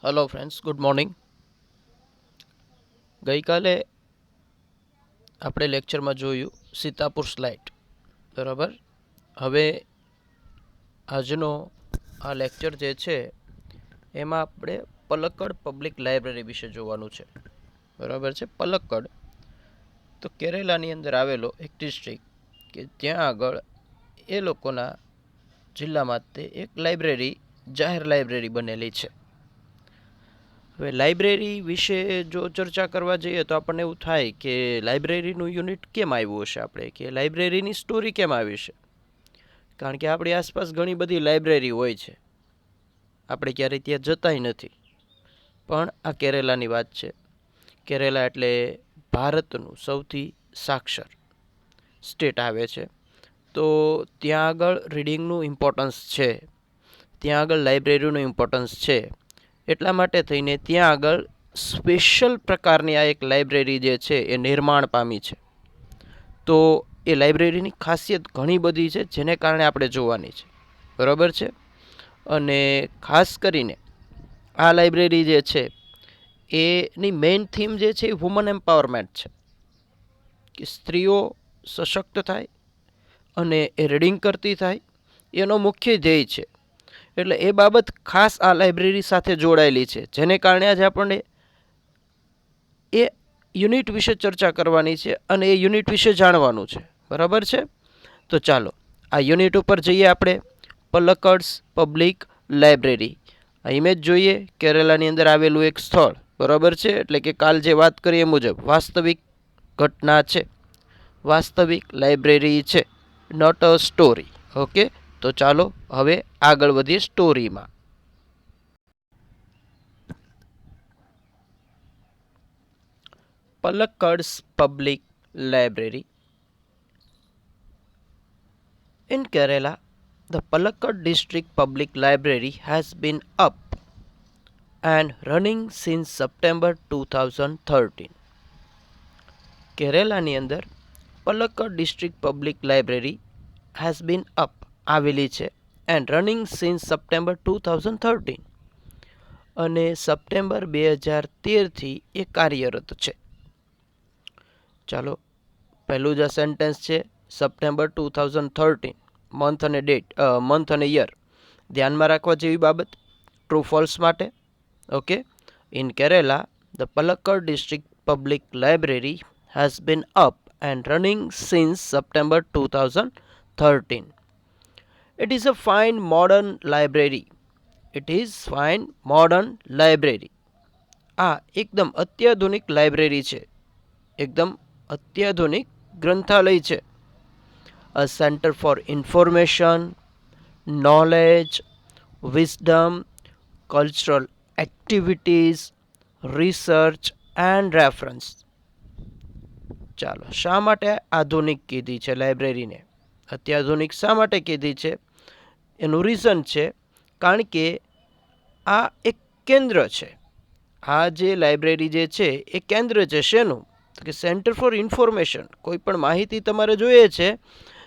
Hello friends, good morning. ગઈકાલે આપણે લેક્ચરમાં જોયું સીતાપુર સ્લાઇડ, બરાબર. હવે આજનો આ લેક્ચર જે છે એમાં આપણે પલક્કડ પબ્લિક લાઇબ્રેરી વિશે જોવાનું છે, બરાબર છે. પલક્કડ તો કેરેલાની અંદર આવેલો એક ડિસ્ટ્રિક્ટ કે ત્યાં આગળ એ લોકોના જિલ્લામાં તે એક લાઇબ્રેરી, જાહેર લાઇબ્રેરી બનેલી છે. હવે લાઇબ્રેરી વિશે જો ચર્ચા કરવા જઈએ તો આપણને એવું થાય કે લાઇબ્રેરીનું યુનિટ કેમ આવ્યું હશે, આપણે કે લાઇબ્રેરીની સ્ટોરી કેમ આવી છે. કારણ કે આપણી આસપાસ ઘણી બધી લાઇબ્રેરી હોય છે, આપણે ક્યારેય ત્યાં જતાય નથી. પણ આ કેરેલાની વાત છે. કેરેલા એટલે ભારતનું સૌથી સાક્ષર સ્ટેટ આવે છે, તો ત્યાં આગળ રીડિંગનું ઇમ્પોર્ટન્સ છે, ત્યાં આગળ લાઇબ્રેરીનું ઇમ્પોર્ટન્સ છે. એટલા માટે થઈને ત્યાં આગળ સ્પેશિયલ પ્રકારની આ એક લાઇબ્રેરી જે છે એ નિર્માણ પામી છે. તો એ લાઇબ્રેરીની ખાસિયત ઘણી બધી છે, જેને કારણે આપણે જોવાની છે, બરાબર છે. અને ખાસ કરીને આ લાઇબ્રેરી જે છે એની મેઇન થીમ જે છે એ વુમન એમ્પાવરમેન્ટ છે, કે સ્ત્રીઓ સશક્ત થાય અને એ રીડિંગ કરતી થાય, એનો મુખ્ય ધ્યેય છે. એટલે એ બાબત ખાસ આ લાઇબ્રેરી સાથે જોડાયેલી છે, જેને કારણે આજે આપણને એ યુનિટ વિશે ચર્ચા કરવાની છે અને એ યુનિટ વિશે જાણવાનું છે, બરાબર છે. તો ચાલો આ યુનિટ ઉપર જઈએ આપણે. પલક્કડ્સ પબ્લિક લાઇબ્રેરી, આ ઇમેજ જોઈએ. કેરેલાની અંદર આવેલું એક સ્થળ, બરાબર છે. એટલે કે કાલ જે વાત કરીએ મુજબ વાસ્તવિક ઘટના છે, વાસ્તવિક લાઇબ્રેરી છે, નોટ અ સ્ટોરી. ઓકે, તો ચાલો હવે આગળ વધીએ સ્ટોરીમાં. Palakkad's public library. In Kerala, the Palakkad District Public Library has been up and running since September 2013. કેરેલાની અંદર Palakkad district public library has been up આવેલી છે એન્ડ રનિંગ સિન્સ સપ્ટેમ્બર 2013, અને સપ્ટેમ્બર 2013થી એ કાર્યરત છે. ચાલો પહેલું જ સેન્ટેન્સ છે સપ્ટેમ્બર 2013, મંથ અને ડેટ, મંથ અને યર ધ્યાનમાં રાખવા જેવી બાબત ટ્રુ ફોલ્સ માટે. Okay, in Kerala the Palakkad district public library has been up and running since September 2013. It is a fine modern library. It is fine modern library. આ એકદમ અત્યાધુનિક લાઇબ્રેરી છે, એકદમ અત્યાધુનિક ગ્રંથાલય છે. A center for information, knowledge, wisdom, cultural activities, research and reference. ચાલો, શા માટે આધુનિક કીધી છે લાઇબ્રેરીને, અત્યાધુનિક શા માટે કીધી છે, એનું રીઝન છે કારણ કે આ એક કેન્દ્ર છે. આ જે લાઇબ્રેરી જે છે એ કેન્દ્ર છે શેનું, કે સેન્ટર ફોર ઇન્ફોર્મેશન. કોઈ પણ માહિતી તમારે જોઈએ છે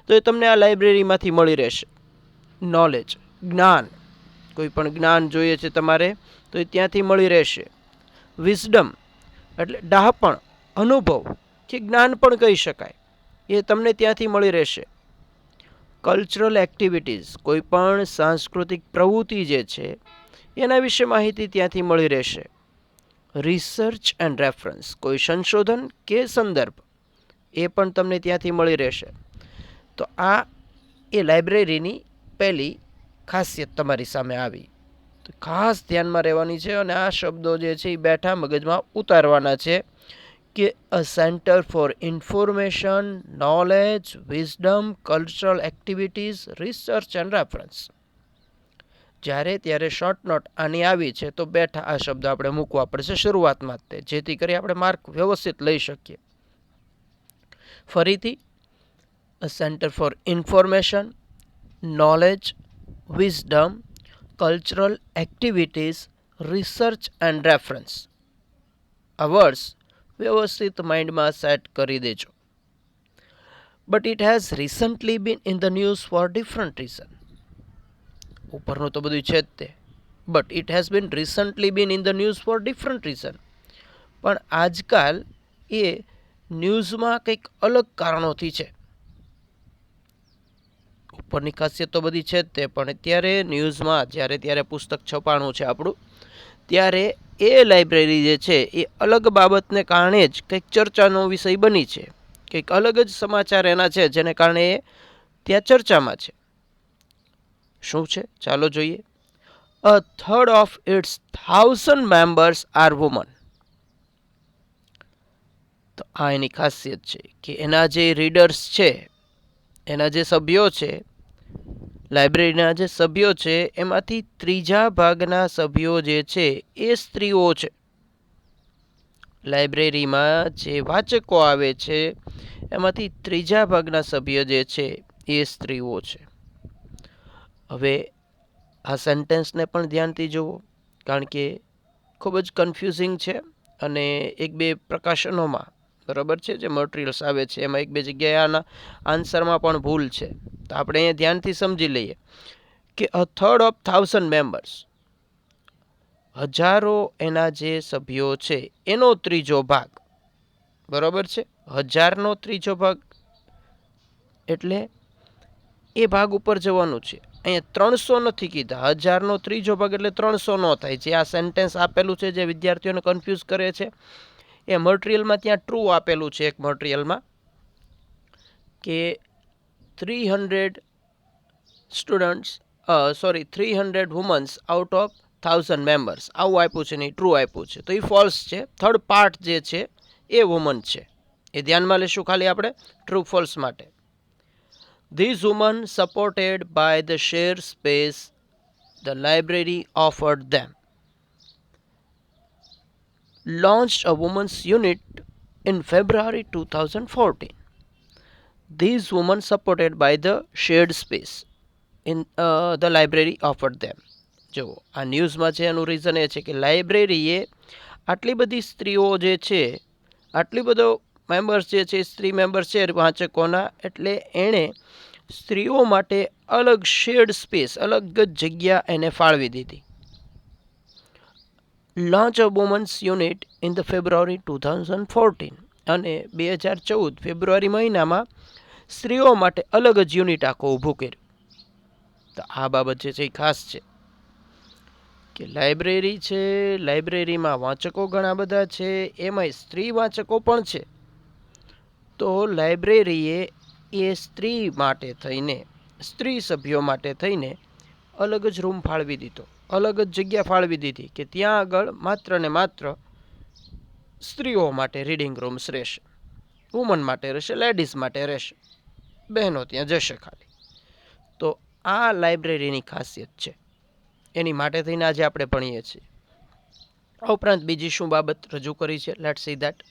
તો એ તમને આ લાઇબ્રેરીમાંથી મળી રહેશે. નોલેજ, જ્ઞાન, કોઈ પણ જ્ઞાન જોઈએ છે તમારે તો એ ત્યાંથી મળી રહેશે. વિઝડમ એટલે ડહાપણ, અનુભવ કે જ્ઞાન પણ કહી શકાય, એ તમને ત્યાંથી મળી રહેશે. કલ્ચરલ એક્ટિવિટીઝ, કોઈ પણ સાંસ્કૃતિક પ્રવૃત્તિ જે છે એના વિશે માહિતી ત્યાંથી મળી રહેશે. રિસર્ચ એન્ડ રેફરન્સ, કોઈ સંશોધન કે સંદર્ભ, એ પણ તમને ત્યાંથી મળી રહેશે. તો આ એ લાઇબ્રેરીની પહેલી ખાસિયત તમારી સામે આવી. તો ખાસ ધ્યાનમાં રહેવાની છે અને આ શબ્દો જે છે એ બેઠા મગજમાં ઉતારવાના છે કે અ centre for information, knowledge, wisdom, cultural activities, research and reference. જ્યારે ત્યારે શોર્ટ નોટ આની આવી છે તો બેઠા આ શબ્દ આપણે મૂકવા પડશે શરૂઆતમાં જ, જેથી કરી આપણે માર્ક વ્યવસ્થિત લઈ શકીએ. ફરીથી, a centre for information, knowledge, wisdom, cultural activities, research and reference. આ વર્ડ્સ વ્યવસ્થિત માઇન્ડમાં સેટ કરી દેજો. But it has recently been in the news for different reason. ઉપરનું તો બધું છે જ તે, but it has been recently been in the news for different reason. પણ આજકાલ એ ન્યૂઝમાં કંઈક અલગ કારણોથી છે. ઉપરની ખાસિયત તો બધી છે જ તે, પણ અત્યારે ન્યૂઝમાં જ્યારે ત્યારે પુસ્તક છપાણું છે આપણું, ત્યારે એ લાઇબ્રેરી જે છે એ અલગ બાબતને કારણે જ કંઈક ચર્ચાનો વિષય બની છે. કંઈક અલગ જ સમાચાર એના છે જેને કારણે એ ત્યાં ચર્ચામાં છે. શું છે ચાલો જોઈએ. A third of its 1000 members are woman. તો આ એની ખાસિયત છે કે એના જે રીડર્સ છે, એના જે સભ્યો છે, લાઇબ્રેરીના જે સભ્યો છે, એમાંથી ત્રીજા ભાગના સભ્યો જે છે એ સ્ત્રીઓ છે. લાઇબ્રેરીમાં જે વાચકો આવે છે એમાંથી ત્રીજા ભાગના સભ્ય જે છે એ સ્ત્રીઓ છે. હવે આ સેન્ટેન્સને પણ ધ્યાનથી જુઓ, કારણ કે ખૂબ જ કન્ફ્યુઝિંગ છે અને એક બે પ્રકાશનોમાં બરાબર છે જે મટીરિયલ્સ આવે છે એમાં એક બે જગ્યાએ આના આન્સરમાં પણ ભૂલ છે. તો આપણે અહીંયા ધ્યાનથી સમજી લઈએ કે અ થર્ડ ઓફ 1000 મેમ્બર્સ, હજારો એના જે સભ્યો છે એનો ત્રીજો ભાગ, બરાબર છે. 1000નો ત્રીજો ભાગ એટલે એ ભાગ ઉપર જવાનું છે. અહીંયા 300 નથી કીધા, 1000નો ત્રીજો ભાગ એટલે 300 નો થાય. જે આ સેન્ટેન્સ આપેલું છે જે વિદ્યાર્થીઓને કન્ફ્યુઝ કરે છે, એ મટીરિયલમાં ત્યાં ટ્રુ આપેલું છે. એક મટીરિયલમાં કે 300 students 300 women's out of 1000 members આવું આપ્યું છે, નહીં ટ્રુ આપ્યું છે. તો એ ફોલ્સ છે. થર્ડ પાર્ટ જે છે એ વુમન છે. એ ધ્યાનમાં લેશું ખાલી આપણે ટ્રુ ફોલ્સ માટે. These women, supported by the shared space the library offered them, launched a women's unit in February 2014. These women, supported by the shared space in the library offered them. જો આ ન્યૂઝમાં છે એનું reason એ છે કે લાઇબ્રેરીએ આટલી બધી સ્ત્રીઓ જે છે, આટલી બધો મેમ્બર્સ જે છે, સ્ત્રી મેમ્બર્સ છે વાંચકોના, એટલે એણે સ્ત્રીઓ માટે અલગ શેર્ડ સ્પેસ, અલગ જ જગ્યા એને ફાળવી દીધી. Launch a women's unit in the February 2014, અને 2014 ફેબ્રુઆરી મહિનામાં સ્ત્રીઓ માટે અલગ જ યુનિટ આખો ઊભું કર્યું. તો આ બાબત જે છે એ ખાસ છે કે લાઇબ્રેરી છે, લાઇબ્રેરીમાં વાંચકો ઘણા બધા છે, એમાંય સ્ત્રી વાંચકો પણ છે. તો લાઇબ્રેરીએ એ સ્ત્રી માટે થઈને, સ્ત્રી સભ્યો માટે થઈને અલગ જ રૂમ ફાળવી દીધો, અલગ જ જગ્યા ફાળવી દીધી કે ત્યાં આગળ માત્ર ને માત્ર સ્ત્રીઓ માટે રીડિંગ રૂમ્સ રહેશે, વુમન માટે રહેશે, લેડીઝ માટે રહેશે, બહેનો ત્યાં જશે ખાલી. તો આ લાઇબ્રેરીની ખાસિયત છે, એની માટે થઈને આજે આપણે ભણીએ છીએ. આ ઉપરાંત બીજી શું બાબત રજૂ કરી છે? Let's see that.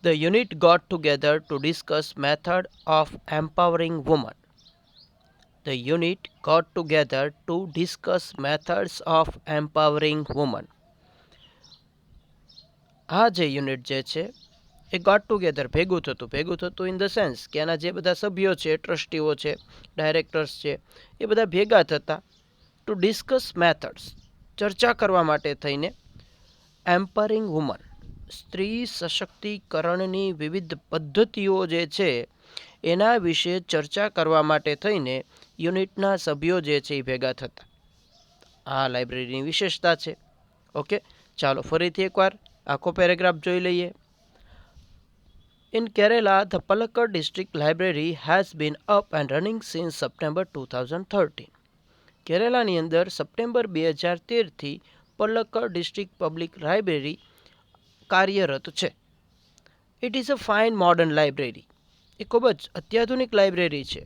The unit got together to discuss method of empowering women. The unit got together to discuss methods of empowering women. આ જે યુનિટ જે છે એ ગોટ ટુગેધર, ભેગું થતું ઇન ધ સેન્સ કે એના જે બધા સભ્યો છે, ટ્રસ્ટીઓ છે, ડાયરેક્ટર્સ છે, એ બધા ભેગા થતા ટુ ડિસ્કસ મેથડ્સ, ચર્ચા કરવા માટે થઈને, એમ્પરિંગ વુમન, સ્ત્રી સશક્તિકરણની વિવિધ પદ્ધતિઓ જે છે એના વિશે ચર્ચા કરવા માટે થઈને યુનિટના સભ્યો જે છે એ ભેગા થતા. આ લાઇબ્રેરીની વિશેષતા છે. ઓકે, ચાલો ફરીથી એકવાર આખો પેરેગ્રાફ જોઈ લઈએ. In Kerala, the Palakkad District Library has been up and running since September 2013. કેરેલાની અંદર સપ્ટેમ્બર 2013થી પલક્કડ ડિસ્ટ્રિક્ટ પબ્લિક લાઇબ્રેરી કાર્યરત છે. It is a fine modern library. એ ખૂબ જ અત્યાધુનિક લાઇબ્રેરી છે.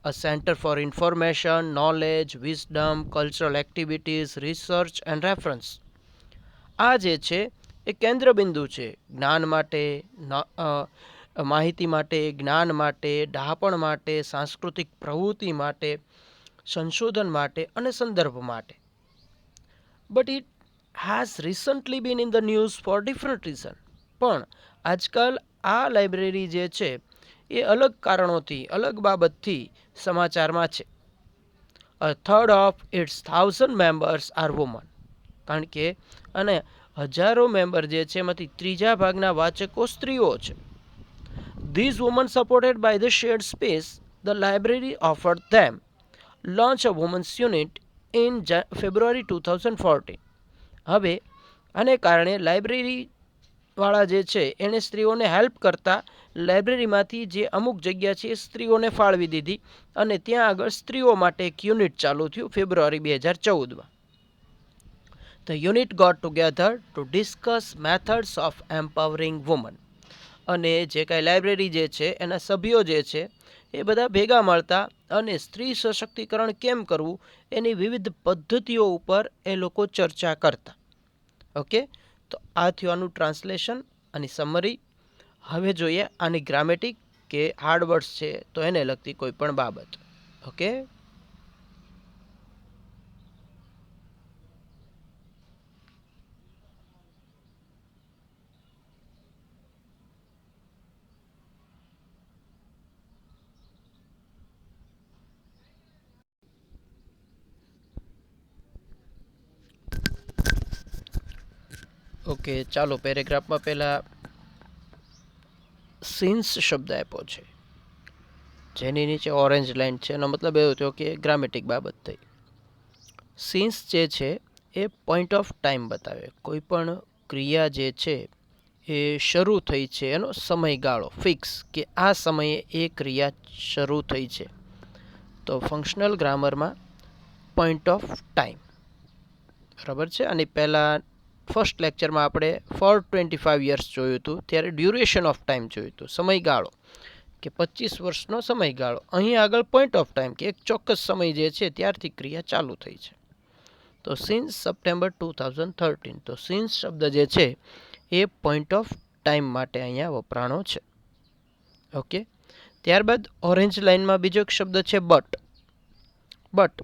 A centre for information, knowledge, wisdom, cultural activities, research and reference. આ જે છે એ કેન્દ્રબિંદુ છે જ્ઞાન માટે, માહિતી માટે, જ્ઞાન માટે, ડહાપણ માટે, સાંસ્કૃતિક પ્રવૃત્તિ માટે, સંશોધન માટે અને સંદર્ભ માટે. But it has recently been in the news for different reason. પણ આજકાલ આ લાઇબ્રેરી જે છે એ અલગ કારણોથી, અલગ બાબતથી સમાચારમાં છે. A third of its 1000 members are woman. કારણ કે અને હજારો મેમ્બર જે છે એમાંથી ત્રીજા ભાગના વાચકો સ્ત્રીઓ છે. These women, supported by the shared space, the library offered them launch a women's unit in February 2014. હવે આને કારણે લાઇબ્રેરી વાળા જે છે એણે સ્ત્રીઓને હેલ્પ કરતા લાઇબ્રેરીમાંથી જે અમુક જગ્યા છે એ સ્ત્રીઓને ફાળવી દીધી અને ત્યાં આગળ સ્ત્રીઓ માટે એક યુનિટ ચાલુ થયું ફેબ્રુઆરી 2014માં. The unit got together to discuss methods of empowering women. અને જે કાંઈ લાઇબ્રેરી જે છે એના સભ્યો જે છે એ બધા ભેગા મળતા અને સ્ત્રી સશક્તિકરણ કેમ કરવું એની વિવિધ પદ્ધતિઓ ઉપર એ લોકો ચર્ચા કરતા. ઓકે, તો આ થયું આનું ટ્રાન્સલેશન અને સમરી. હવે જોઈએ આની ગ્રામેટિક કે હાર્ડ વર્ડ્સ છે તો એને લગતી કોઈ પણ બાબત. ઓકે, ઓકે ચાલો પેરેગ્રાફમાં પહેલાં સિન્સ શબ્દ આપ્યો છે જેની નીચે ઓરેન્જ લાઇન છે. એનો મતલબ એવો થયો કે ગ્રામેટિક બાબત થઈ. સિન્સ જે છે એ પોઈન્ટ ઓફ ટાઈમ બતાવે. કોઈ પણ ક્રિયા જે છે એ શરૂ થઈ છે એનો સમયગાળો ફિક્સ કે આ સમયે એ ક્રિયા શરૂ થઈ છે. તો ફંક્શનલ ગ્રામરમાં પોઈન્ટ ઓફ ટાઈમ બરાબર છે. અને પહેલાં ફર્સ્ટ લેક્ચરમાં આપણે ફોર 25 યર્સ જોયું હતું ત્યારે ડ્યુરેશન ઓફ ટાઈમ જોયું હતું, સમયગાળો કે 25 વર્ષનો સમયગાળો. અહીં આગળ પોઈન્ટ ઓફ ટાઈમ કે એક ચોક્કસ સમય જે છે ત્યારથી ક્રિયા ચાલુ થઈ છે. તો સિન્સ સપ્ટેમ્બર 2013. તો સિન્સ શબ્દ જે છે એ પોઈન્ટ ઓફ ટાઈમ માટે અહીંયા વપરાણો છે. ઓકે, ત્યારબાદ ઓરેન્જ લાઇનમાં બીજો એક શબ્દ છે બટ. બટ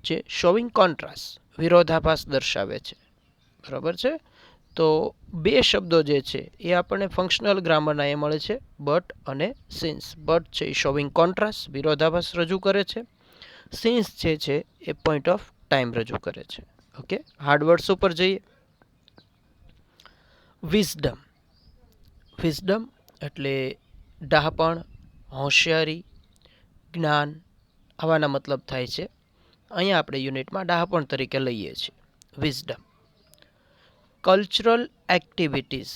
જે શોવિંગ કોન્ટ્રાસ્ટ વિરોધાભાસ દર્શાવે છે. બરાબર છે. તો બે શબ્દો જે છે એ આપણને ફંક્શનલ ગ્રામરના એ મળે છે બટ અને સિન્સ. બટ છે એ શોવિંગ કોન્ટ્રાસ્ટ વિરોધાભાસ રજૂ કરે છે. સિન્સ જે છે એ પોઈન્ટ ઓફ ટાઈમ રજૂ કરે છે. ઓકે, હાર્ડવર્ડ્સ ઉપર જઈએ. વિઝડમ. વિઝડમ એટલે ડહાપણ, હોશિયારી, જ્ઞાન આવાના મતલબ થાય છે. અહીંયા આપણે યુનિટમાં ડહાપણ તરીકે લઈએ છીએ wisdom. Cultural activities.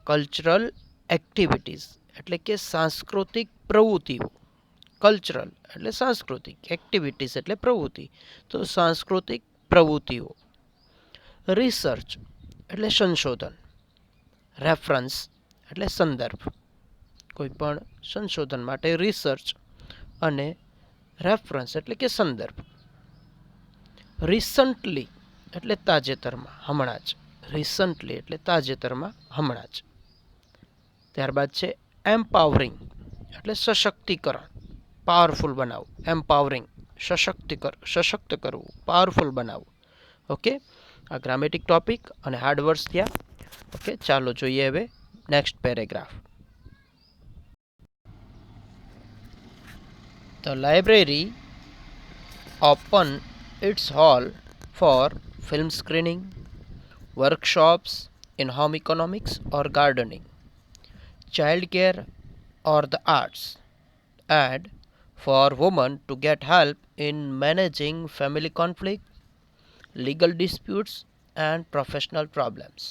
Cultural activities એટલે કે સાંસ્કૃતિક પ્રવૃત્તિઓ. કલ્ચરલ એટલે સાંસ્કૃતિક, એક્ટિવિટીઝ એટલે પ્રવૃત્તિ, તો સાંસ્કૃતિક પ્રવૃત્તિઓ. રિસર્ચ એટલે સંશોધન. રેફરન્સ એટલે સંદર્ભ. કોઈ પણ સંશોધન માટે રિસર્ચ અને રેફરન્સ એટલે કે સંદર્ભ. રિસન્ટલી એટલે તાજેતરમાં, હમણાં જ. રિસન્ટલી એટલે તાજેતરમાં, હમણાં જ. ત્યારબાદ છે એમ્પાવરિંગ એટલે સશક્તિકરણ, પાવરફુલ બનાવવું. એમ્પાવરિંગ સશક્ત કરવું, પાવરફુલ બનાવવું. ઓકે, આ ગ્રામેટિક ટોપિક અને હાર્ડવર્ડ્સ થયા. ઓકે, ચાલો જોઈએ હવે next paragraph. The library opened its hall for film screening, workshops in home economics or gardening, childcare or the arts, and for women to get help in managing family conflict, legal disputes and professional problems.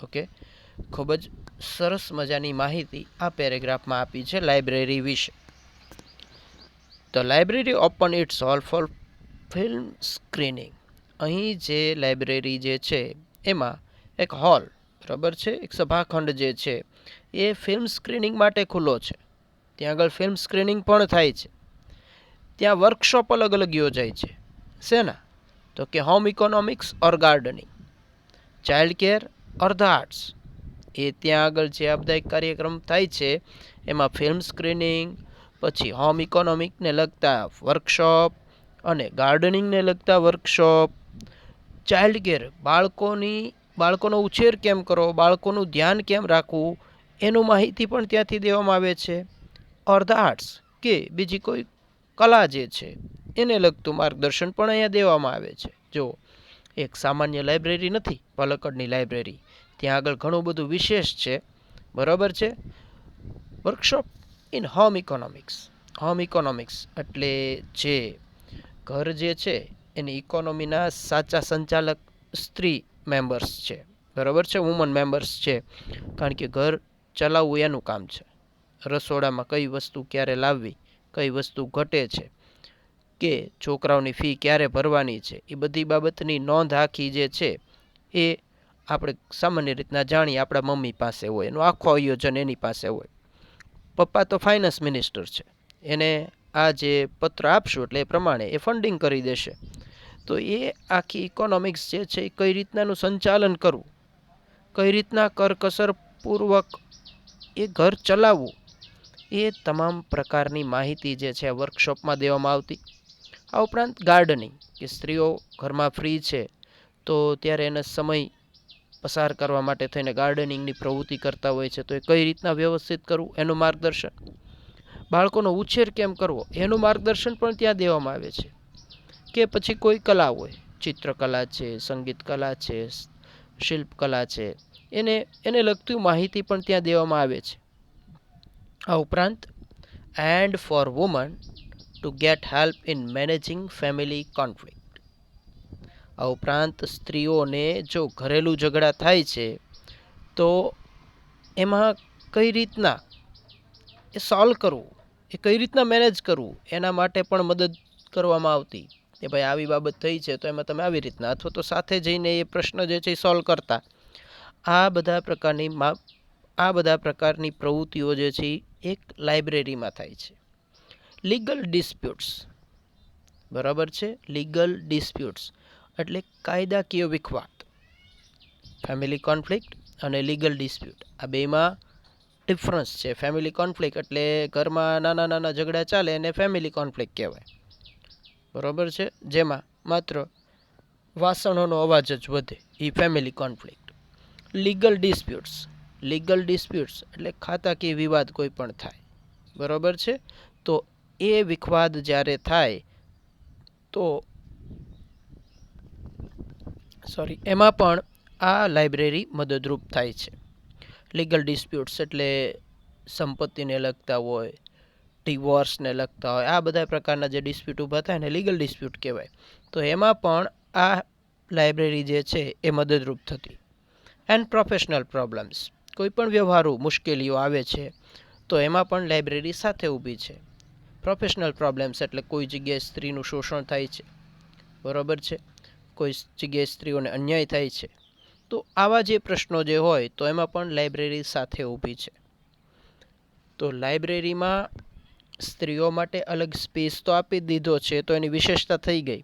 Okay, ખૂબ જ સરસ મજાની માહિતી આ પેરેગ્રાફમાં આપી છે library વિશે. The library opened its hall for film screening. અહીં જે લાઇબ્રેરી જે છે એમાં એક હોલ બરાબર છે, એક સભાખંડ જે છે એ ફિલ્મ સ્ક્રીનિંગ માટે ખુલ્લો છે. ત્યાં આગળ ફિલ્મ સ્ક્રીનિંગ પણ થાય છે. ત્યાં વર્કશોપ અલગ અલગ યોજાય છે. શેના? તો કે home economics or gardening, child care or the arts. એ ત્યાં આગળ જે આ બધા કાર્યક્રમ થાય છે એમાં ફિલ્મ સ્ક્રીનિંગ, પછી હોમ ઇકોનોમિકને લગતા વર્કશોપ અને ગાર્ડનિંગને લગતા વર્કશોપ, ચાઇલ્ડ કેર બાળકોનો ઉછેર કેમ કરો, બાળકોનું ધ્યાન કેમ રાખવું એનું માહિતી પણ ત્યાંથી દેવામાં આવે છે. ઓર ધ આર્ટ્સ કે બીજી કોઈ કલા જે છે એને લગતું માર્ગદર્શન પણ અહીંયા દેવામાં આવે છે. જો એક સામાન્ય લાઇબ્રેરી નથી પાલક્કડની લાઇબ્રેરી, ત્યાં આગળ ઘણું બધું વિશેષ છે. બરાબર છે. Workshop in home economics. Home economics એટલે જે ઘર જે છે એની ઇકોનોમીના સાચા સંચાલક સ્ત્રી મેમ્બર્સ છે. બરાબર છે, વુમન મેમ્બર્સ છે. કારણ કે ઘર ચલાવવું એનું કામ છે. રસોડામાં કઈ વસ્તુ ક્યારે લાવવી, કઈ વસ્તુ ઘટે છે, કે છોકરાઓની ફી ક્યારે ભરવાની છે, એ બધી બાબતની નોંધ આખી જે છે એ આપણે સામાન્ય રીતના જાણીએ આપણા મમ્મી પાસે હોય, એનું આખું આયોજન એની પાસે હોય. પપ્પા તો ફાઇનાન્સ મિનિસ્ટર છે, એને આ જે પત્ર આપશું એટલે એ પ્રમાણે એ ફંડિંગ કરી દેશે. તો એ આખી ઇકોનોમિક્સ જે છે એ કઈ રીતનાનું સંચાલન કરવું, કઈ રીતના કરકસરપૂર્વક એ ઘર ચલાવવું, એ તમામ પ્રકારની માહિતી જે છે વર્કશોપમાં દેવામાં આવતી. આ ઉપરાંત ગાર્ડનિંગ, કે સ્ત્રીઓ ઘરમાં ફ્રી છે તો ત્યારે એને સમય પસાર કરવા માટે થઈને ગાર્ડનિંગની પ્રવૃત્તિ કરતા હોય છે, તો એ કઈ રીતના વ્યવસ્થિત કરવું એનું માર્ગદર્શન. બાળકોનો ઉછેર કેમ કરવો એનું માર્ગદર્શન પણ ત્યાં દેવામાં આવે છે. કે પછી કોઈ કલા હોય, ચિત્રકલા છે, સંગીત કલા છે, શિલ્પકલા છે, એને લગતી માહિતી પણ ત્યાં દેવામાં આવે છે. આ ઉપરાંત and for woman to get help in managing family conflict. આ ઉપરાંત સ્ત્રીઓને જો ઘરેલું ઝઘડા થાય છે તો એમાં કઈ રીતના એ સોલ્વ કરવું, એ કઈ રીતના મેનેજ કરવું, એના માટે પણ મદદ કરવામાં આવતી. કે ભાઈ આવી બાબત થઈ છે તો એમાં તમે આવી રીતના, અથવા તો સાથે જઈને એ પ્રશ્ન જે છે એ સોલ્વ કરતા. આ બધા પ્રકારની પ્રવૃત્તિઓ જે છે એક લાઇબ્રેરીમાં થાય છે. Legal disputes. બરાબર છે. લીગલ ડિસ્પ્યુટ્સ એટલે કાયદાકીય વિખવાદ. ફેમિલી કોન્ફ્લિક્ટ અને લીગલ ડિસ્પ્યુટ, આ બેમાં ડિફરન્સ છે. ફેમિલી કોન્ફ્લિક્ટ એટલે ઘરમાં નાના નાના ઝઘડા ચાલે એને ફેમિલી કોન્ફ્લિક્ટ કહેવાય. બરાબર છે. જેમાં માત્ર વાસણોનો અવાજ જ વધે, એ family conflict. Legal disputes. Legal disputes એટલે ખાતાકીય વિવાદ કોઈ પણ થાય. બરાબર છે. તો એ વિખવાદ જ્યારે થાય તો એમાં પણ આ લાઇબ્રેરી મદદરૂપ થાય છે. લીગલ ડિસ્પ્યુટ્સ એટલે સંપત્તિને લગતા હોય, ડિવોર્સને લગતા હોય, આ બધા પ્રકારના જે ડિસ્પ્યુટ ઊભા થાય ને લીગલ ડિસ્પ્યુટ કહેવાય. તો એમાં પણ આ લાઇબ્રેરી જે છે એ મદદરૂપ થતી. એન્ડ પ્રોફેશનલ પ્રોબ્લેમ્સ, કોઈ પણ વ્યવહારુ મુશ્કેલીઓ આવે છે તો એમાં પણ લાઇબ્રેરી સાથે ઊભી છે. પ્રોફેશનલ પ્રોબ્લેમ્સ એટલે કોઈ જગ્યાએ સ્ત્રીનું શોષણ થાય છે. બરાબર છે. કોઈ જગ્યાએ સ્ત્રીઓને અન્યાય થાય છે, તો આવા જે પ્રશ્નો જે હોય તો એમાં પણ લાઇબ્રેરી સાથે ઊભી છે. તો લાઇબ્રેરીમાં સ્ત્રીઓ માટે અલગ સ્પેસ તો આપી દીધો છે, તો એની વિશેષતા થઈ ગઈ.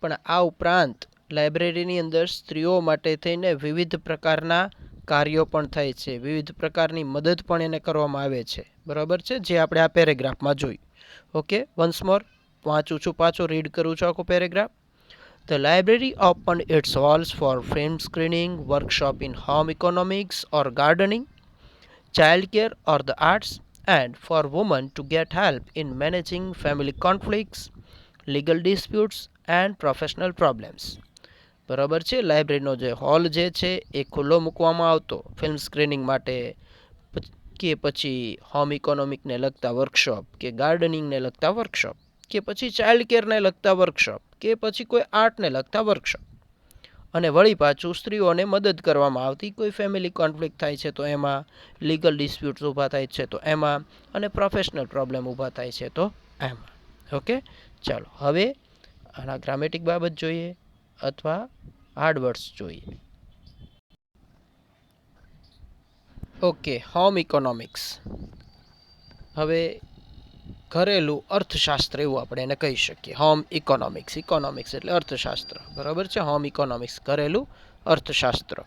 પણ આ ઉપરાંત લાઇબ્રેરીની અંદર સ્ત્રીઓ માટે થઈને વિવિધ પ્રકારના કાર્યો પણ થાય છે, વિવિધ પ્રકારની મદદ પણ એને કરવામાં આવે છે. બરાબર છે, જે આપણે આ પેરેગ્રાફમાં જોયું. ઓકે, વન્સ મોર વાંચું છું, પાછો રીડ કરું છું આખો paragraph. The library opened its walls for film screening, workshop in home economics or gardening, childcare or the arts, and for women to get help in managing family conflicts, legal disputes and professional problems. બરાબર છે. લાઇબ્રેરીનો જે hall જે છે એ ખુલ્લો મૂકવામાં આવતો film screening માટે, કે પછી હોમ ઇકોનોમિકને લગતા વર્કશોપ, કે ગાર્ડનિંગને લગતા વર્કશોપ, કે પછી ચાઇલ્ડ કેરને લગતા વર્કશોપ, કે પછી કોઈ આર્ટને લગતા વર્કશોપ. અને વળી પાછું સ્ત્રીઓને મદદ કરવામાં આવતી. કોઈ ફેમિલી કોન્ફ્લિક્ટ થાય છે તો એમાં, લીગલ ડિસ્પ્યુટ્સ ઊભા થાય છે તો એમાં, અને પ્રોફેશનલ પ્રોબ્લેમ ઊભા થાય છે તો એમાં. ઓકે, ચાલો હવે આના ગ્રામેટિક બાબત જોઈએ અથવા હાર્ડ વર્ડ્સ જોઈએ. Okay, home economics. હવે ઘરેલું અર્થશાસ્ત્ર એવું આપણે એને કહી શકીએ. Home economics. ઇકોનોમિક્સ એટલે અર્થશાસ્ત્ર. બરાબર છે. હોમ ઇકોનોમિક્સ ઘરેલું અર્થશાસ્ત્ર.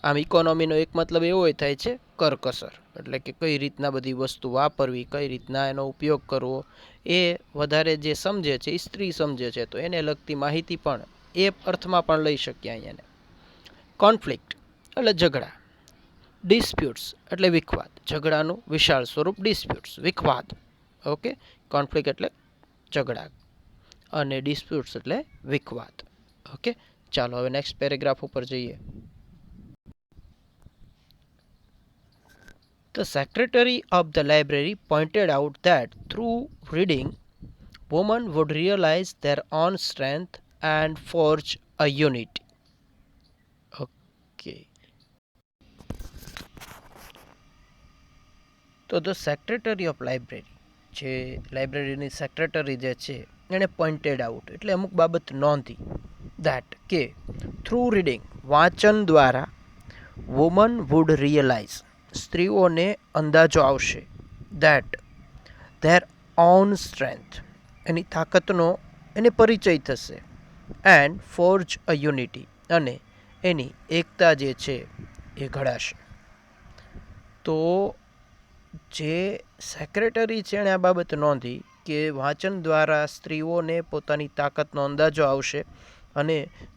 આમ ઇકોનોમીનો એક મતલબ એવો થાય છે કરકસર, એટલે કે કઈ રીતના બધી વસ્તુ વાપરવી, કઈ રીતના એનો ઉપયોગ કરવો, એ વધારે જે સમજે છે એ સ્ત્રી સમજે છે, તો એને લગતી માહિતી પણ એ અર્થમાં પણ લઈ શકીએ અહીંયાને. કોન્ફ્લિક્ટ એટલે ઝઘડા. ડિસ્પ્યુટ્સ એટલે વિખવાદ. ઝઘડાનું વિશાળ સ્વરૂપ ડિસ્પ્યુટ્સ, વિખવાદ. ઓકે, કોન્ફ્લિક્ટ એટલે ઝઘડા અને ડિસ્પ્યુટ્સ એટલે વિખવાદ. ઓકે, ચાલો હવે નેક્સ્ટ પેરેગ્રાફ ઉપર જઈએ. The secretary of the library pointed out that through reading, women would realize their own strength and forge a unity. Okay. તો ધ સેક્રેટરી ઓફ લાઇબ્રેરી, જે લાઇબ્રેરીની સેક્રેટરી જે છે એણે પોઇન્ટેડ આઉટ એટલે અમુક બાબત નોંધી દેટ કે થ્રુ રીડિંગ વાંચન દ્વારા વુમન વુડ રિયલાઇઝ સ્ત્રીઓને અંદાજો આવશે દેટ ધેર ઓન સ્ટ્રેન્થ એની તાકાતનો એને પરિચય થશે એન્ડ ફોર્જ અ યુનિટી અને એની એકતા જે છે એ ઘડાશે. તો જે સેક્રેટરી છે એણે આ બાબત નોંધી કે વાંચન દ્વારા સ્ત્રીઓને પોતાની તાકાતનો અંદાજો આવશે અને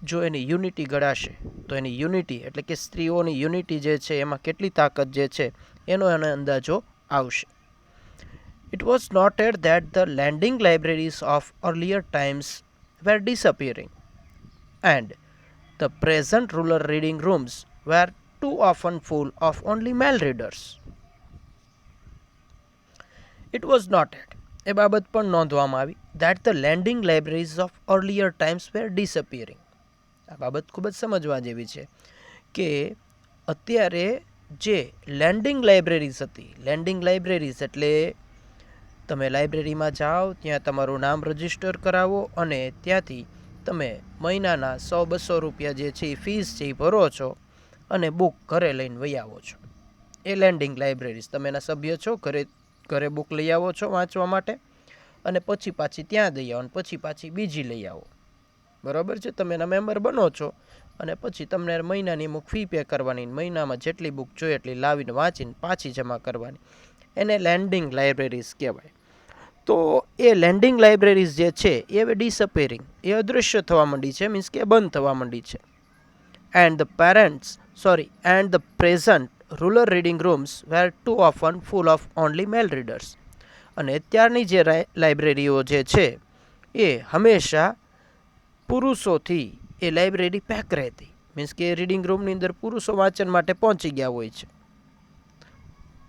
જો એની યુનિટી ઘડાશે તો એની યુનિટી એટલે કે સ્ત્રીઓની યુનિટી જે છે એમાં કેટલી તાકાત જે છે એનો એને અંદાજો આવશે. It was noted that the lending libraries of earlier times were disappearing and the present rural reading rooms were too often full of only male readers. It was noted એ બાબત પણ નોંધવામાં આવી that the lending libraries of earlier times were disappearing. આ બાબત ખૂબ જ સમજવા જેવી છે કે અત્યારે જે લેન્ડિંગ લાઇબ્રેરીઝ હતી, લેન્ડિંગ લાઇબ્રેરીઝ એટલે તમે લાઇબ્રેરીમાં જાઓ, ત્યાં તમારું નામ રજિસ્ટર કરાવો અને ત્યાંથી તમે મહિનાના 100-200 રૂપિયા જે છે એ ફીસ છે એ ભરો છો અને બુક ઘરે લઈને વહી આવો છો. એ લેન્ડિંગ લાઇબ્રેરીઝ, તમે એના સભ્ય છો, ઘરે બુક લઈ આવો છો વાંચવા માટે અને પછી પાછી ત્યાં દઈ આવો અને પછી પાછી બીજી લઈ આવો. બરાબર છે, તમે એના મેમ્બર બનો છો અને પછી તમને મહિનાની અમુક ફી પે કરવાની, મહિનામાં જેટલી બુક જોઈએ એટલી લાવીને વાંચીને પાછી જમા કરવાની. એને લેન્ડિંગ લાઇબ્રેરીઝ કહેવાય. તો એ લેન્ડિંગ લાઇબ્રેરીઝ જે છે એ હવે ડિસઅપેરિંગ, એ અદૃશ્ય થવા માંડી છે, મીન્સ કે બંધ થવા માંડી છે. And the present rural reading rooms were too often full of only male readers. અને અત્યારની જે લાઇબ્રેરીઓ જે છે એ હંમેશા પુરુષોથી એ લાઇબ્રેરી પેક રહેતી, મીન્સ કે રીડિંગ રૂમની અંદર પુરુષો વાંચન માટે પહોંચી ગયા હોય છે.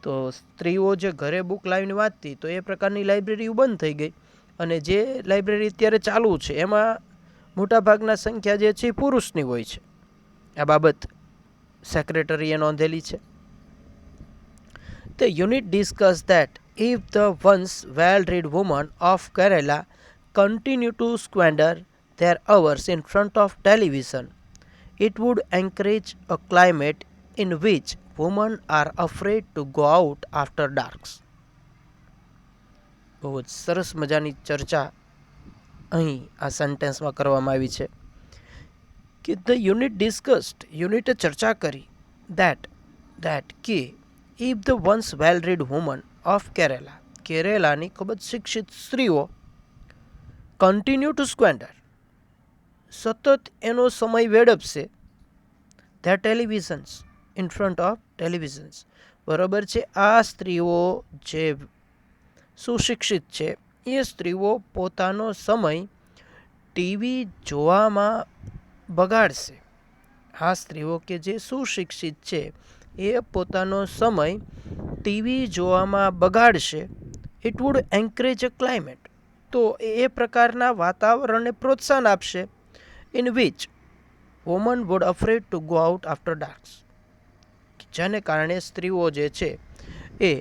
તો સ્ત્રીઓ જે ઘરે બુક લાવીને વાંચતી, તો એ પ્રકારની લાઇબ્રેરીઓ બંધ થઈ ગઈ અને જે લાઇબ્રેરી અત્યારે ચાલુ છે એમાં મોટાભાગના સંખ્યા જે છે એ પુરુષની હોય છે. આ બાબત સેક્રેટરીએ નોંધેલી છે. The unit discussed that if the once well-read women of Kerala continue to squander their hours in front of television, it would encourage a climate in which women are afraid to go out after darks. બહુ જ સરસ મજાની ચર્ચા અહીં આ સેન્ટેન્સમાં કરવામાં આવી છે કે ધ યુનિટ ડિસ્કસ્ડ, યુનિટે ચર્ચા કરી દેટ કે if the once well read woman of Kerala, કેરેલાની ખૂબ જ શિક્ષિત સ્ત્રીઓ કન્ટિન્યુ ટુ સ્ક્વેન્ડર, સતત એનો સમય વેડપશે ધેર ટેલિવિઝન્સ, ઇન ફ્રન્ટ ઓફ ટેલિવિઝન્સ. બરાબર છે, આ સ્ત્રીઓ જે સુશિક્ષિત છે એ સ્ત્રીઓ પોતાનો સમય ટીવી જોવામાં બગાડશે. આ સ્ત્રીઓ કે જે સુશિક્ષિત છે એ પોતાનો સમય ટીવી જોવામાં બગાડશે. It would encourage a climate, તો એ પ્રકારના વાતાવરણને પ્રોત્સાહન આપશે in which woman would afraid to go out after darks, જેને કારણે સ્ત્રીઓ જે છે એ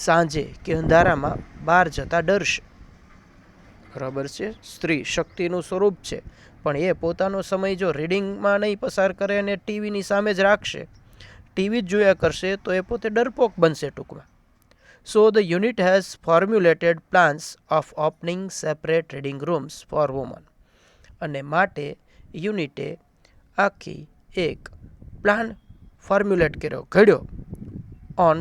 સાંજે કે અંધારામાં બહાર જતા ડરશે. બરાબર છે, સ્ત્રી શક્તિનું સ્વરૂપ છે, પણ એ પોતાનો સમય જો રીડિંગમાં નહીં પસાર કરે અને ટીવીની સામે જ રાખશે, ટીવી જ જોયા કરશે, તો એ પોતે ડરપોક બનશે ટૂંકમાં. So the unit has formulated plans of opening separate reading rooms for woman. અને માટે યુનિટે આખી એક પ્લાન ફોર્મ્યુલેટ કર્યો, ઘડ્યો on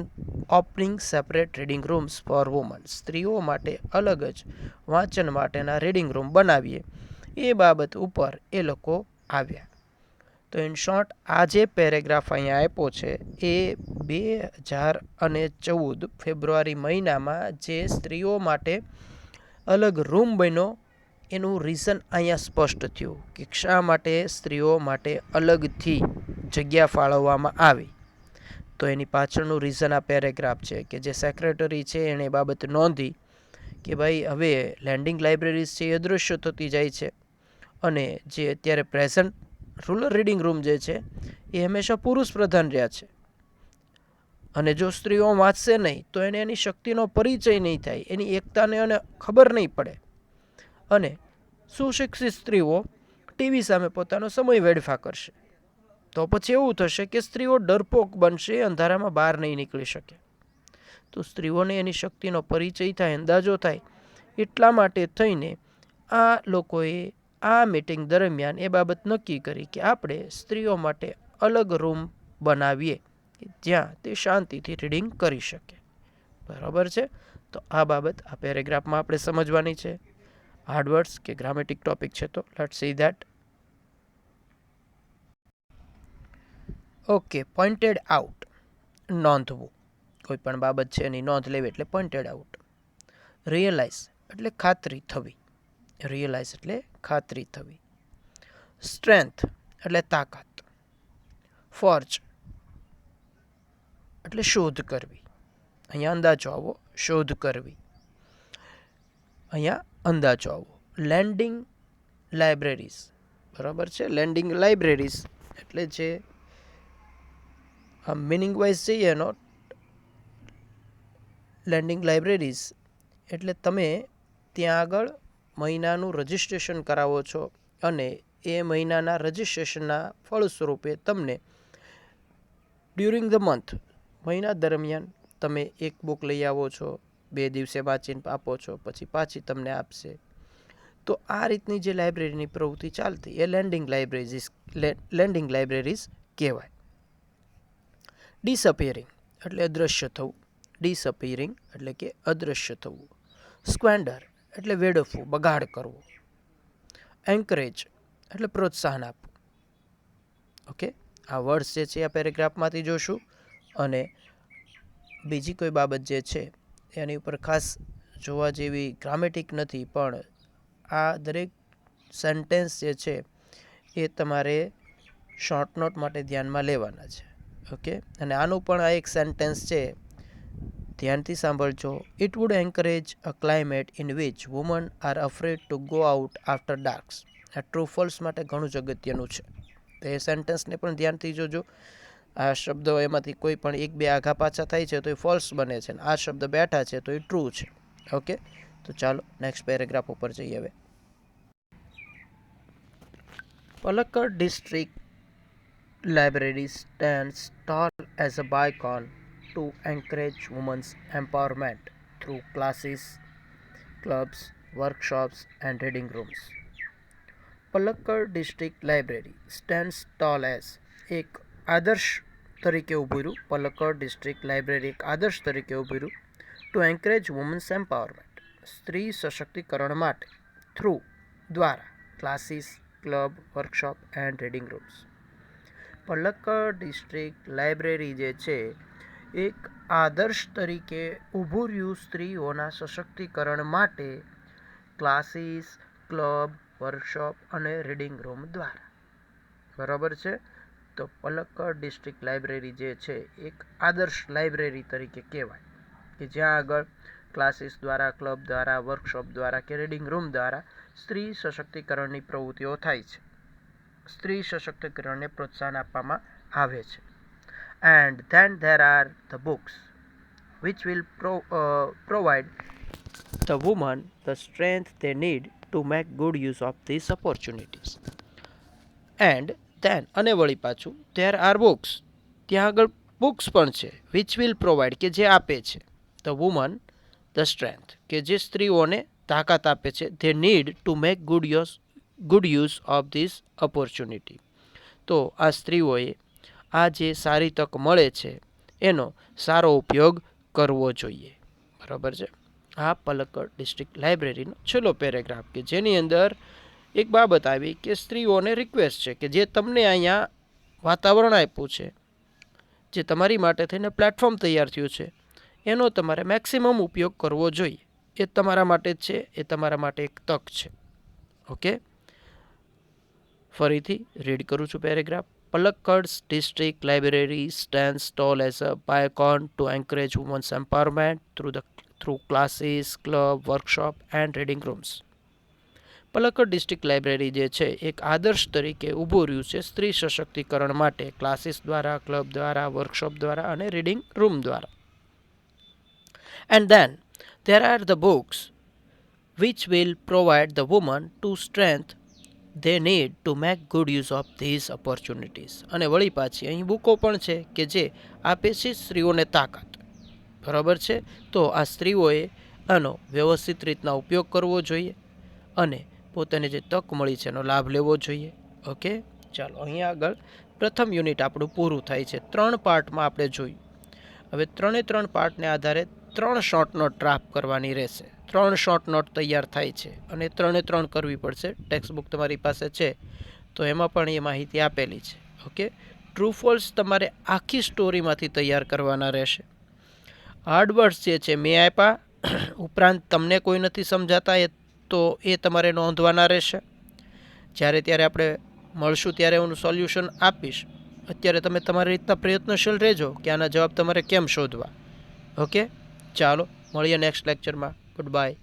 opening separate reading rooms for woman, સ્ત્રીઓ માટે અલગ જ વાંચન માટેના રીડિંગ રૂમ બનાવીએ એ બાબત ઉપર એ લોકો આવ્યા. તો ઇન શોર્ટ આ જે પેરેગ્રાફ અહીંયા આપ્યો છે એ 2014 ફેબ્રુઆરી મહિનામાં જે સ્ત્રીઓ માટે અલગ રૂમ બન્યો એનું રીઝન અહીંયા સ્પષ્ટ થયું કે શા માટે સ્ત્રીઓ માટે અલગથી જગ્યા ફાળવવામાં આવી. તો એની પાછળનું રીઝન આ પેરેગ્રાફ છે કે જે સેક્રેટરી છે એણે એ બાબત નોંધી કે ભાઈ હવે લેન્ડિંગ લાઇબ્રેરીઝ છે એ અદૃશ્ય થતી જાય છે અને જે અત્યારે પ્રેઝન્ટ રૂરલ રીડિંગ રૂમ જે છે એ હંમેશા પુરુષ પ્રધાન રહ્યા છે અને જો સ્ત્રીઓ વાંચશે નહીં તો એને એની શક્તિનો પરિચય નહીં થાય, એની એકતાને એને ખબર નહીં પડે અને સુશિક્ષિત સ્ત્રીઓ ટીવી સામે પોતાનો સમય વેડફા કરશે. તો પછી એવું થશે કે સ્ત્રીઓ ડરપોક બનશે, અંધારામાં બહાર નહીં નીકળી શકે. તો સ્ત્રીઓને એની શક્તિનો પરિચય થાય, અંદાજો થાય, એટલા માટે થઈને આ લોકોએ આ મીટિંગ દરમિયાન એ બાબત નક્કી કરી કે આપણે સ્ત્રીઓ માટે અલગ રૂમ બનાવીએ જ્યાં તે શાંતિથી રીડિંગ કરી શકે. બરાબર છે? તો આ બાબત આ પેરેગ્રાફમાં આપણે સમજવાની છે. હાર્ડવર્ડ્સ કે ગ્રામેટિક ટોપિક છે, તો let's see that. Okay, pointed out, નોંધવું. કોઈ પણ બાબત છે એની નોંધ લેવી એટલે પોઇન્ટેડ આઉટ. રિયલાઇઝ એટલે ખાતરી થવી. રિયલાઇઝ એટલે ખાતરી થવી. સ્ટ્રેન્થ એટલે તાકાત. ફોર્જ એટલે શોધ કરવી. અહીંયા અંદાજો આવો, શોધ કરવી. અહીંયા અંદાજો આવો. લેન્ડિંગ લાઇબ્રેરીઝ, બરાબર છે? લેન્ડિંગ લાઇબ્રેરીઝ એટલે જે આ મિનિંગ વાઇઝ જઈએ એનો, લેન્ડિંગ લાઇબ્રેરીઝ એટલે તમે ત્યાં આગળ મહિનાનું રજિસ્ટ્રેશન કરાવો છો અને એ મહિનાના રજિસ્ટ્રેશનના ફળ સ્વરૂપે તમને ડ્યુરિંગ ધ મંથ, મહિના દરમિયાન તમે એક બુક લઈ આવો છો, 2 દિવસે વાંચીને આપો છો, પછી પાછી તમને આપશે. તો આ રીતની જે લાઇબ્રેરીની પ્રવૃત્તિ ચાલતી એ લેન્ડિંગ લાઇબ્રેરીઝ કહેવાય. ડિસઅપિયરિંગ એટલે અદૃશ્ય થવું. ડિસઅપિયરિંગ એટલે કે અદૃશ્ય થવું. સ્ક્વેન્ડર એટલે વેડફવું, બગાડ કરવો. એન્કરેજ એટલે પ્રોત્સાહન આપવું. ઓકે, આ વર્ડ્સ જે છે આ પેરેગ્રાફમાંથી જોશું અને બીજી કોઈ બાબત જે છે એની ઉપર ખાસ જોવા જેવી ગ્રામેટિક નથી, પણ આ દરેક સેન્ટેન્સ જે છે એ તમારે શોર્ટ નોટ માટે ધ્યાનમાં લેવાના છે. ઓકે, અને આનું પણ આ એક સેન્ટેન્સ છે, ધ્યાનથી સાંભળજો. It would encourage a climate in which woman are afraid to go out after darks. આ ટ્રુ ફોલ્સ માટે ઘણું જ અગત્યનું છે, તો એ સેન્ટેન્સને પણ ધ્યાનથી જોજો. આ શબ્દો એમાંથી કોઈ પણ 1-2 આઘા પાછા થાય છે તો એ ફોલ્સ બને છે, આ શબ્દ બેઠા છે તો એ ટ્રુ છે. ઓકે, તો ચાલો નેક્સ્ટ પેરેગ્રાફ ઉપર જઈએ. હવે Palakkad district library stands tall as a beacon to encourage women's empowerment through classes, clubs, workshops and reading rooms. Palakkad district library stands tall as એક આદર્શ તરીકે ઊભું રહ્યું. પલક્કડ ડિસ્ટ્રિક્ટ લાઇબ્રેરી એક આદર્શ તરીકે ઊભું રહ્યું ટુ એન્કરેજ વુમન્સ એમ્પાવરમેન્ટ, સ્ત્રી સશક્તિકરણ માટે, થ્રુ દ્વારા, classes, club, workshop and reading rooms. Palakkad district library જે છે એક આદર્શ તરીકે ઊભું રહ્યું સ્ત્રીઓના સશક્તિકરણ માટે ક્લાસીસ, ક્લબ, વર્કશોપ અને રીડિંગ રૂમ દ્વારા. બરાબર છે? તો પલક્કડ ડિસ્ટ્રિક્ટ લાઇબ્રેરી જે છે એક આદર્શ લાઇબ્રેરી તરીકે કહેવાય કે જ્યાં આગળ ક્લાસીસ દ્વારા, ક્લબ દ્વારા, વર્કશોપ દ્વારા કે રીડિંગ રૂમ દ્વારા સ્ત્રી સશક્તિકરણની પ્રવૃત્તિઓ થાય છે, સ્ત્રી સશક્તિકરણને પ્રોત્સાહન આપવામાં આવે છે. And then there are the books which will provide the woman the strength they need to make good use of these opportunities. And then અને વળી પાછું ધેર આર બુક્સ, ત્યાં આગળ બુક્સ પણ છે, વિચ વિલ પ્રોવાઈડ કે જે આપે છે, ધ વુમન ધ સ્ટ્રેન્થ કે જે સ્ત્રીઓને તાકાત આપે છે, they need to make good use of this opportunity. તો આ સ્ત્રીઓએ આ જે સારી તક મળે છે એનો સારો ઉપયોગ કરવો જોઈએ. બરાબર છે? આ પલક્કડ ડિસ્ટ્રિક્ટ લાઇબ્રેરીનો છેલ્લો પેરેગ્રાફ કે જેની અંદર એક બાબત આવી કે સ્ત્રીઓને રિક્વેસ્ટ છે કે જે તમને અહીંયા વાતાવરણ આપ્યું છે, જે તમારી માટે થઈને પ્લેટફોર્મ તૈયાર થયું છે, એનો તમારે મેક્સિમમ ઉપયોગ કરવો જોઈએ. એ તમારા માટે જ છે, એ તમારા માટે એક તક છે. ઓકે, ફરીથી રીડ કરું છું paragraph. Palakkad's district library stands tall as a beacon to encourage women's empowerment through classes, club, workshop and reading rooms. Palakkad district library જે છે એક આદર્શ તરીકે ઊભું રહ્યું છે સ્ત્રી સશક્તિકરણ માટે ક્લાસીસ દ્વારા, ક્લબ દ્વારા, વર્કશોપ દ્વારા અને રીડિંગ રૂમ દ્વારા. And then there are the books which will provide the woman to strength they need to make good use of these opportunities. અને વળી પાછી અહીં બુકો પણ છે કે જે આપે છે સ્ત્રીઓને તાકાત. બરાબર છે, તો આ સ્ત્રીઓએ આનો વ્યવસ્થિત રીતના ઉપયોગ કરવો જોઈએ અને પોતાને જે તક મળી છે એનો લાભ લેવો જોઈએ. ઓકે, ચાલો અહીંયા આગળ પ્રથમ યુનિટ આપણું પૂરું થાય છે. 3 પાર્ટમાં આપણે જોયું. હવે 3 પાર્ટને આધારે 3 શોર્ટ નોટ ડ્રાફ્ટ કરવાની રહેશે. 3 શોર્ટ નોટ તૈયાર થાય છે અને 3 કરવી પડશે. ટેક્સ્ટ બુક તમારી પાસે છે તો એમાં પણ એ માહિતી આપેલી છે. ઓકે, ટ્રુ ફોલ્સ તમારે આખી સ્ટોરીમાંથી તૈયાર કરવાના રહેશે. હાર્ડવર્ડ્સ જે છે મેં આપ્યા, ઉપરાંત તમને કોઈ નથી સમજાતા તો એ તમારે નોંધવાના રહેશે. જ્યારે ત્યારે આપણે મળશું ત્યારે હું સોલ્યુશન આપીશ. અત્યારે તમે તમારી રીતના પ્રયત્નશીલ રહેજો કે આના જવાબ તમારે કેમ શોધવા. ઓકે, ચાલો મળીએ નેક્સ્ટ લેક્ચરમાં. Good bye.